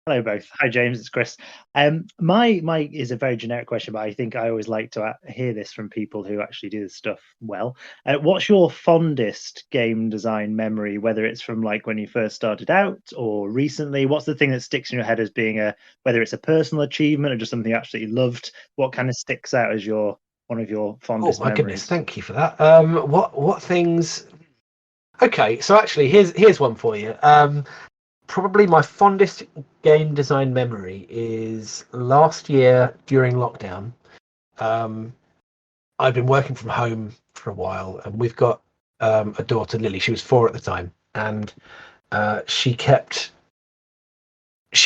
Hello, both. Hi, James. It's Chris. My is a very generic question, but I think I always like to hear this from people who actually do this stuff well. What's your fondest game design memory, whether it's from like when you first started out or recently? What's the thing that sticks in your head as being whether it's a personal achievement or just something you absolutely loved? What kind of sticks out as one of your fondest memories? Goodness, thank you for that. What things? Okay, so actually, here's one for you. Probably my fondest game design memory is last year during lockdown. I've been working from home for a while, and we've got a daughter, Lily. She was 4 at the time, and she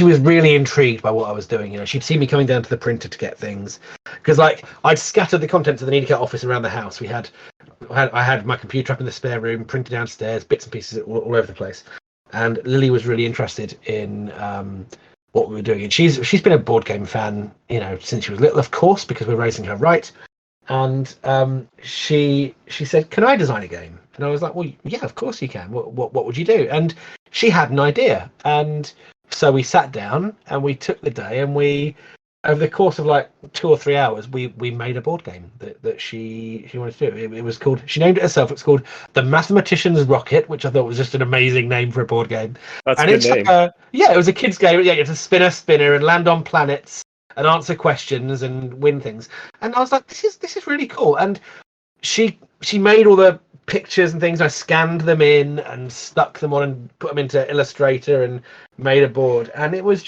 was really intrigued by what I was doing. She'd seen me coming down to the printer to get things, because like I'd scattered the contents of the Needicate office around the house. I had my computer up in the spare room, printer downstairs, bits and pieces all over the place. And Lily was really interested in what we were doing. And she's been a board game fan, since she was little, of course, because we're raising her right. And she said, "Can I design a game?" And I was like, "Well, yeah, of course you can. What would you do?" And she had an idea. And so we sat down and we took the day, and we, over the course of like 2 or 3 hours, we made a board game that she wanted to do. It was called, she named it herself. It's called The Mathematician's Rocket, which I thought was just an amazing name for a board game. That's and a good name. Like it was a kid's game. Yeah, you have to spin a spinner and land on planets and answer questions and win things. And I was like, this is really cool. And she made all the pictures and things. I scanned them in and stuck them on and put them into Illustrator and made a board. And it was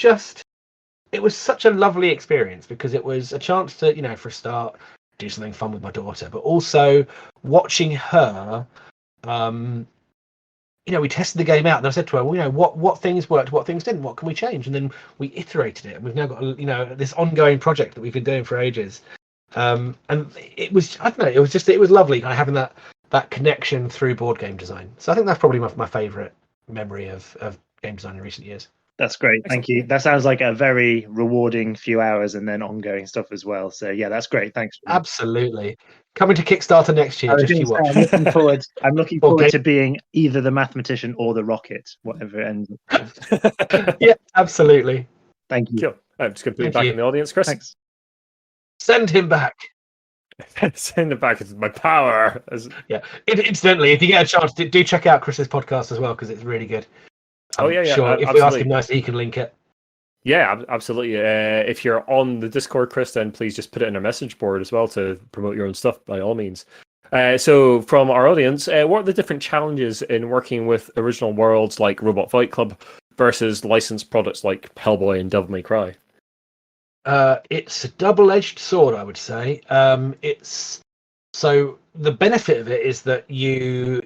such a lovely experience, because it was a chance to, for a start, do something fun with my daughter, but also watching her. We tested the game out, and I said to her, "Well, what things worked, what things didn't, what can we change?" And then we iterated it, and we've now got this ongoing project that we've been doing for ages. And it was, I don't know, it was lovely kind of having that connection through board game design. So I think that's probably my favourite memory of game design in recent years. That's great. Thank you. That sounds like a very rewarding few hours and then ongoing stuff as well. So yeah, that's great. Thanks. Absolutely. Coming to Kickstarter next year. Just you watch. I'm looking forward to being either the mathematician or the rocket, whatever it ends up. Yeah, absolutely. Thank you. Cool. I'm just going to put you back in the audience, Chris. Thanks. Send him back. Send him back. It's my power. Yeah. Incidentally, if you get a chance, do check out Chris's podcast as well, because it's really good. Sure. If we ask him nicely, he can link it. Yeah, absolutely. If you're on the Discord, Chris, then please just put it in our message board as well to promote your own stuff, by all means. So from our audience, what are the different challenges in working with original worlds like Robot Fight Club versus licensed products like Hellboy and Devil May Cry? It's a double-edged sword, I would say. So the benefit of it is that you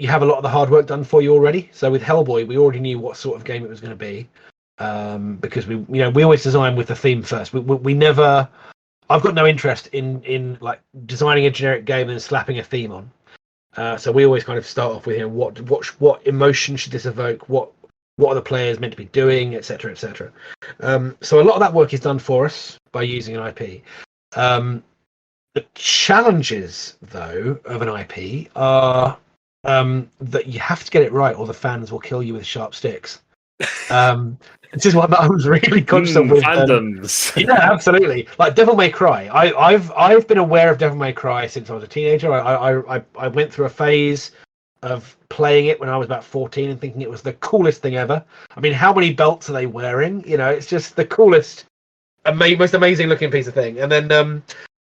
have a lot of the hard work done for you already. So with Hellboy, we already knew what sort of game it was going to be, because we always design with the theme first. We never. I've got no interest in like designing a generic game and slapping a theme on. So we always kind of start off with what emotion should this evoke? What are the players meant to be doing, etc., etc. So a lot of that work is done for us by using an IP. The challenges, though, of an IP are that you have to get it right, or the fans will kill you with sharp sticks. This is one that I was really conscious of with fandoms. Yeah, absolutely. Like Devil May Cry. I've been aware of Devil May Cry since I was a teenager. I went through a phase of playing it when I was about 14 and thinking it was the coolest thing ever. I mean, how many belts are they wearing? It's just the coolest most amazing looking piece of thing. And then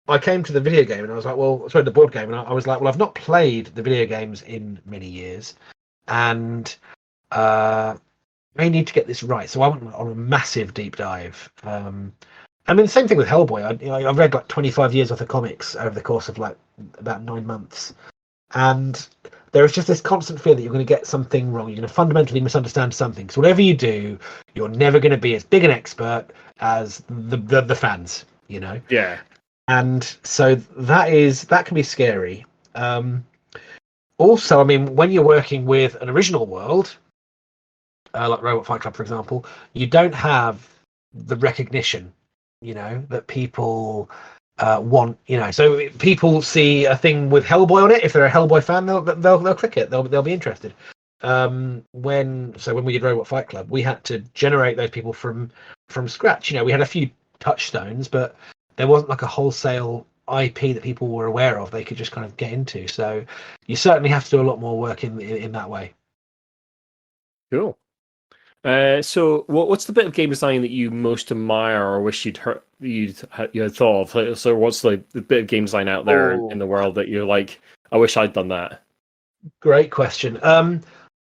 I came to the video game and I was like, well, sorry, the board game, and I was like, well, I've not played the video games in many years, and I need to get this right. So I went on a massive deep dive. I mean, same thing with Hellboy. I've read like 25 years worth of comics over the course of like about 9 months, and there is just this constant fear that you're going to get something wrong. You're going to fundamentally misunderstand something. So whatever you do, you're never going to be as big an expert as the fans, you know. Yeah. And so that can be scary. Also, I mean, when you're working with an original world, like Robot Fight Club, for example, you don't have the recognition, you know, that people want. You know, so people see a thing with Hellboy on it. If they're a Hellboy fan, they'll click it. They'll be interested. When we did Robot Fight Club, we had to generate those people from scratch. You know, we had a few touchstones, but there wasn't like a wholesale IP that people were aware of. They could just kind of get into. So you certainly have to do a lot more work in that way. Cool. So what's the bit of game design that you most admire or wish you had thought of? So what's the bit of game design out there in the world that you're like, I wish I'd done that? Great question.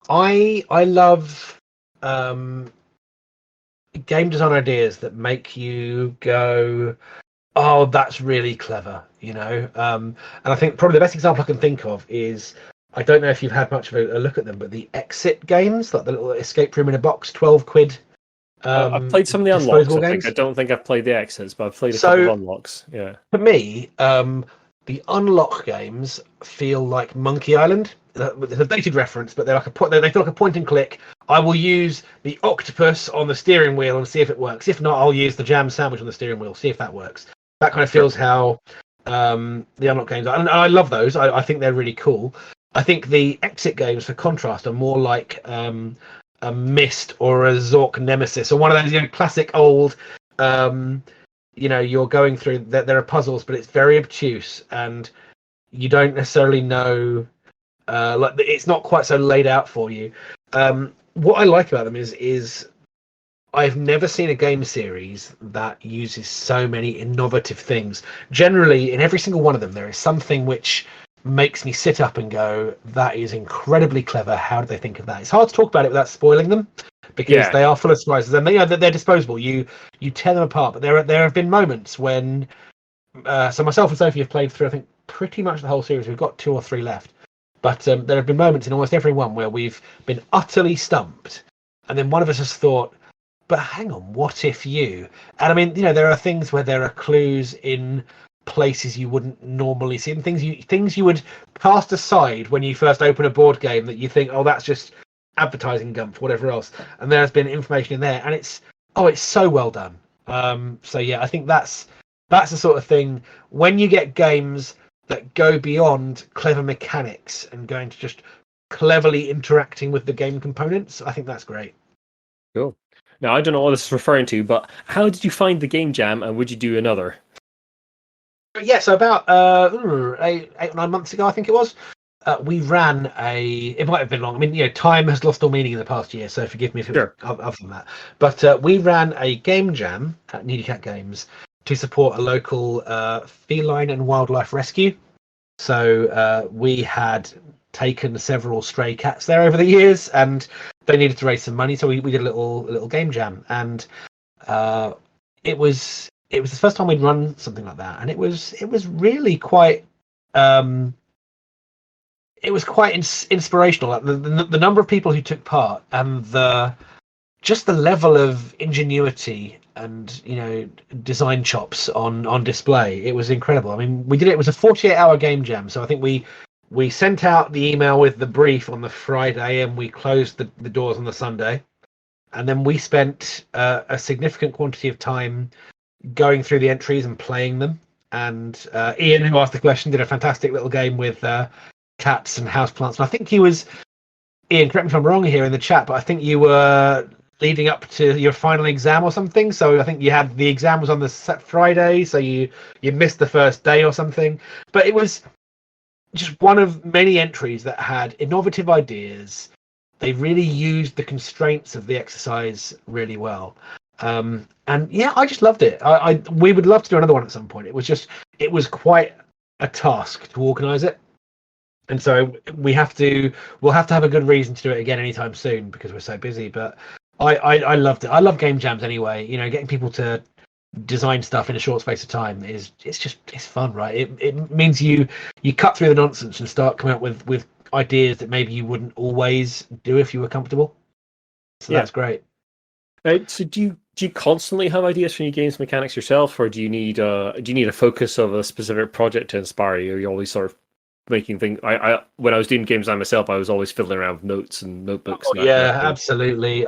I love game design ideas that make you go, oh, that's really clever, you know. And I think probably the best example I can think of is, I don't know if you've had much of a look at them, but the Exit games, like the little escape room in a box, 12 quid. I've played some of the unlocks. I don't think I've played the exits, but I've played a couple of unlocks. Yeah. For me, the unlock games feel like Monkey Island. It's a dated reference, but they're like they feel like a point and click. I will use the octopus on the steering wheel and see if it works. If not, I'll use the jam sandwich on the steering wheel, see if that works. That kind of feels how the unlock games are. And I love those. I think they're really cool. I think the exit games, for contrast, are more like a Myst or a Zork Nemesis, or one of those classic old. You're going through. There are puzzles, but it's very obtuse, and you don't necessarily know. It's not quite so laid out for you. What I like about them is I've never seen a game series that uses so many innovative things. Generally, in every single one of them, there is something which makes me sit up and go, that is incredibly clever. How did they think of that? It's hard to talk about it without spoiling them, because they are full of surprises, and they're disposable. You tear them apart. But there have been moments when so myself and Sophie have played through, I think, pretty much the whole series. We've got 2 or 3 left, but there have been moments in almost every one where we've been utterly stumped, and then one of us has thought, but hang on, what if you? And I mean, there are things where there are clues in places you wouldn't normally see, and things you would cast aside when you first open a board game, that you think, oh, that's just advertising gump, whatever else, and there's been information in there, and it's so well done. So yeah, I think that's the sort of thing, when you get games that go beyond clever mechanics and going to just cleverly interacting with the game components, I think that's great. Cool. Now, I don't know what this is referring to, but how did you find the game jam, and would you do another? Yeah, so about 8 or 9 months ago, I think it was, we ran it might have been long. I mean, time has lost all meaning in the past year, so forgive me if it was other than that. But we ran a game jam at Needy Cat Games to support a local feline and wildlife rescue. So we had taken several stray cats there over the years, and they needed to raise some money, so we did a little game jam, and it was the first time we'd run something like that, and it was really quite inspirational. Like the number of people who took part, and the level of ingenuity and design chops on display. It was incredible. I mean, we did it was a 48-hour game jam, so I think we sent out the email with the brief on the Friday, and we closed the doors on the Sunday, and then we spent a significant quantity of time going through the entries and playing them. And Iain, who asked the question, did a fantastic little game with cats and houseplants. And I think he was, Iain, correct me if I'm wrong here in the chat, but I think you were leading up to your final exam or something. So I think you had the exam was on the Friday, so you missed the first day or something. But it was just one of many entries that had innovative ideas. They really used the constraints of the exercise really well. And yeah, I just loved it. We would love to do another one at some point. It was quite a task to organise it, and so we'll have to have a good reason to do it again anytime soon because we're so busy. But I loved it. I love game jams anyway. You know, getting people to design stuff in a short space of time it's fun, right? It means you cut through the nonsense and start coming up with ideas that maybe you wouldn't always do if you were comfortable. So that's great. So do you constantly have ideas for new games mechanics yourself, or do you need a focus of a specific project to inspire you? Or are you always sort of making things? I when I was doing games design myself, I was always fiddling around with notes and notebooks. Oh, yeah, absolutely.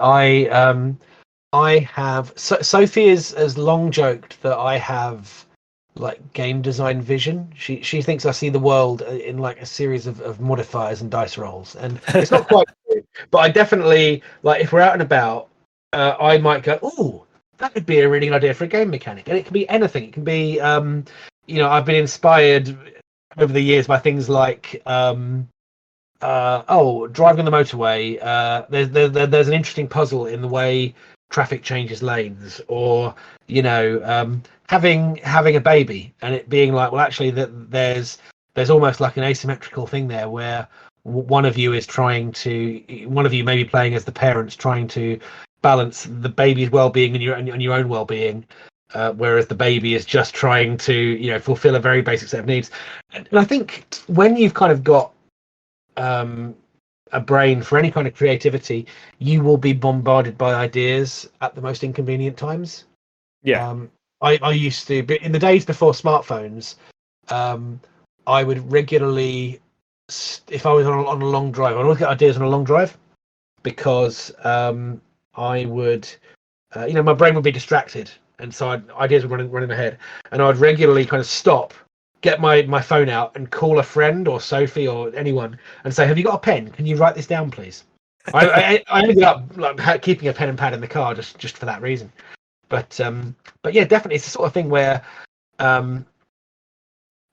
I have Sophie has long joked that I have like game design vision. She thinks I see the world in like a series of modifiers and dice rolls, and it's not quite true, but I definitely, like, if we're out and about, I might go, oh, that would be a really good idea for a game mechanic. And it can be anything. It can be, I've been inspired over the years by things like, driving on the motorway. There's an interesting puzzle in the way traffic changes lanes, or, having a baby and it being like, well, actually, there's almost like an asymmetrical thing there where one of you may be playing as the parents trying to balance the baby's well-being and your own well-being, whereas the baby is just trying to fulfill a very basic set of needs. And I think when you've kind of got a brain for any kind of creativity, you will be bombarded by ideas at the most inconvenient times. I used to, but in the days before smartphones, I would regularly, if I was on a long drive, I'd always get ideas on a long drive, because I would, my brain would be distracted, and so ideas would run in my head, and I'd regularly kind of stop, get my phone out, and call a friend or Sophie or anyone and say, "Have you got a pen? Can you write this down, please?" I ended up like keeping a pen and pad in the car just for that reason. But yeah, definitely, it's the sort of thing where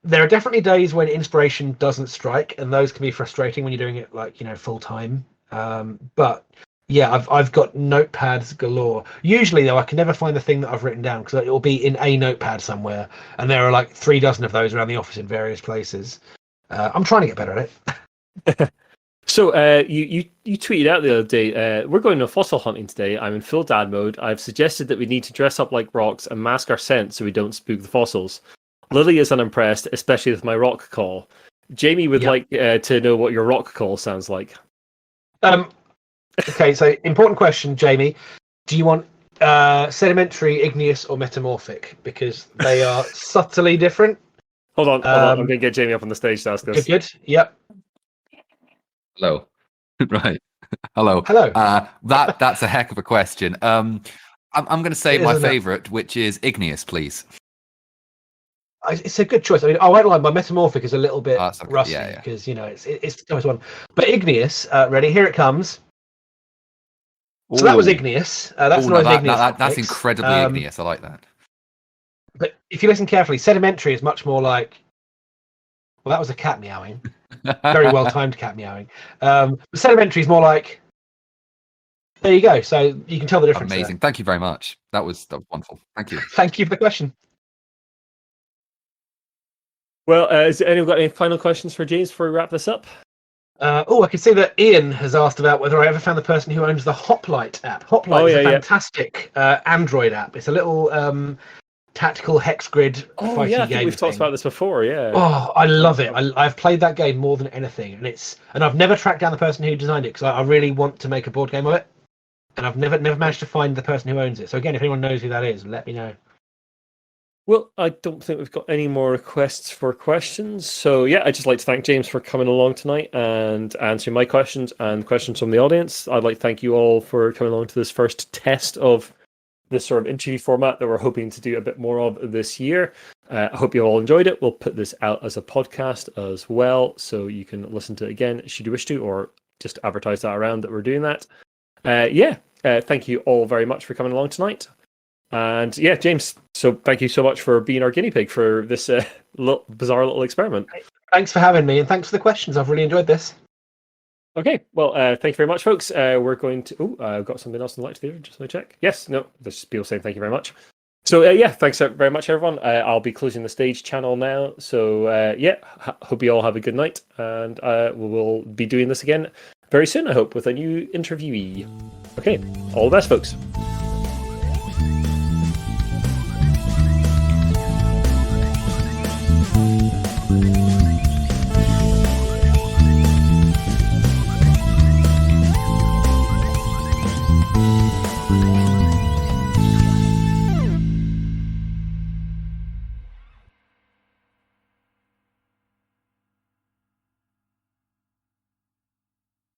there are definitely days when inspiration doesn't strike, and those can be frustrating when you're doing it like full time. But yeah, I've got notepads galore. Usually, though, I can never find the thing that I've written down, because it will be in a notepad somewhere, and there are like 3 dozen of those around the office in various places. I'm trying to get better at it. So you tweeted out the other day, we're going to fossil hunting today. I'm in full dad mode. I've suggested that we need to dress up like rocks and mask our scent so we don't spook the fossils. Lily is unimpressed, especially with my rock call. Jamie would like to know what your rock call sounds like. Okay, so important question, Jamie. Do you want sedimentary, igneous, or metamorphic? Because they are subtly different. Hold on. I'm going to get Jamie up on the stage to ask this. Good. Yep. Hello. Right. Hello. That's a heck of a question. I'm going to say my favourite, which is igneous, please. It's a good choice. I mean, I won't lie, my metamorphic is a little bit rusty, because it's the toughest one. But igneous, ready? Here it comes. So that was igneous. That's not igneous. That's incredibly igneous. I like that. But if you listen carefully, sedimentary is much more like. Well, that was a cat meowing. Very well timed cat meowing. Sedimentary is more like. There you go. So you can tell the difference. Amazing. Thank you very much. That was wonderful. Thank you. Thank you for the question. Well, has anyone got any final questions for James before we wrap this up? I can see that Iain has asked about whether I ever found the person who owns the Hoplite app. Hoplite is a fantastic Android app. It's a little tactical hex grid fighting game. I think we've talked about this before. Yeah. Oh, I love it. I've played that game more than anything, and I've never tracked down the person who designed it, because I really want to make a board game of it, and I've never managed to find the person who owns it. So again, if anyone knows who that is, let me know. Well, I don't think we've got any more requests for questions. So yeah, I'd just like to thank James for coming along tonight and answering my questions and questions from the audience. I'd like to thank you all for coming along to this first test of this sort of interview format that we're hoping to do a bit more of this year. I hope you all enjoyed it. We'll put this out as a podcast as well, so you can listen to it again should you wish to, or just advertise that around that we're doing that. Thank you all very much for coming along tonight. And yeah, James, so thank you so much for being our guinea pig for this bizarre little experiment. Thanks for having me, and thanks for the questions. I've really enjoyed this. Okay, well, thank you very much, folks. We're going to... Oh, I've got something else on the light there. Just want to check. Yes, no, there's people saying thank you very much. So, yeah, thanks very much, everyone. I'll be closing the stage channel now. So, yeah, hope you all have a good night. And we will be doing this again very soon, I hope, with a new interviewee. Okay, all the best, folks.